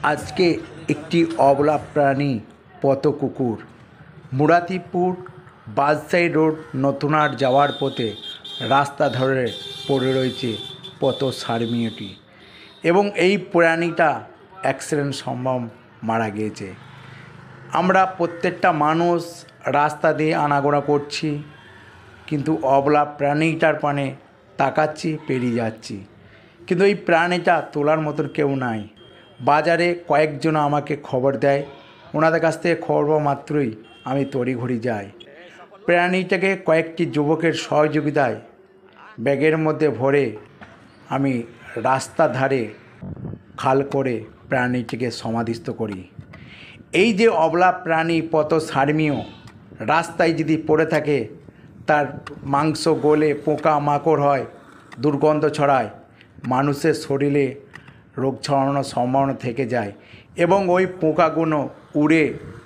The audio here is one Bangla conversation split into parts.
আজকে একটি অবলা প্রাণী পথ কুকুর মুরাতিপুর বাদশাহী রোড নতুনহাট যাওয়ার পথে রাস্তা ধরে পড়ে রয়েছে পথ সারমেয়টি এবং এই প্রাণীটা অ্যাক্সিডেন্ট সম্ভব মারা গিয়েছে। আমরা প্রত্যেকটা মানুষ রাস্তা দিয়ে আনাগোনা করছি, কিন্তু অবলা প্রাণীটার পানে তাকাচ্ছি, পেরিয়ে যাচ্ছি, কিন্তু এই প্রাণীটা তোলার মতন কেউ নাই। বাজারে কয়েকজন আমাকে খবর দেয়, ওনাদের কাছ থেকে খবর পাওয়া মাত্রই আমি তড়িঘড়ি যাই। প্রাণীটাকে কয়েকটি যুবকের সহযোগিতায় ব্যাগের মধ্যে ভরে আমি রাস্তার ধারে খাল করে প্রাণীটিকে সমাধিস্থ করি। এই যে অবলা প্রাণী পথ সারমেয় রাস্তায় যদি পড়ে থাকে, তার মাংস গলে পোকা মাকড় হয়, দুর্গন্ধ ছড়ায়, মানুষের শরীরে রোগ ছড়ানোর সম্ভাবনা থেকে যায় এবং ওই পোকাগুলো উড়ে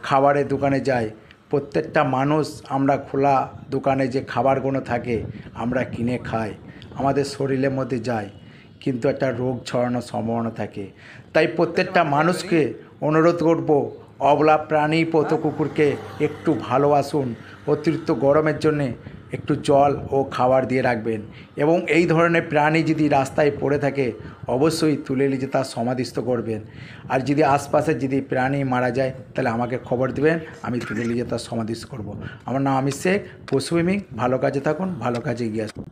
খাবারের দোকানে যায়। প্রত্যেকটা মানুষ আমরা খোলা দোকানে যে খাবারগুলো থাকে আমরা কিনে খাই, আমাদের শরীরের মধ্যে যায়, কিন্তু একটা রোগ ছড়ানোর সম্ভাবনা থাকে। তাই প্রত্যেকটা মানুষকে অনুরোধ করব, অবলা প্রাণী পথ কুকুরকে একটু ভালোবাসুন। অতিরিক্ত গরমের জন্যে একটু জল ও খাবার দিয়ে রাখবেন এবং এই ধরনের প্রাণী যদি রাস্তায় পড়ে থাকে অবশ্যই তুলে নিয়ে তার সমাধিস্থ করবেন। আর যদি আশপাশে যদি প্রাণী মারা যায় তাহলে আমাকে খবর দেবেন, আমি তুলে নিয়ে তার সমাধিস্থ করব। আমার নাম আমির শেখ, পশুপ্রেমিক। ভালো কাজে থাকুন, ভালো কাজে এগিয়ে আসুন।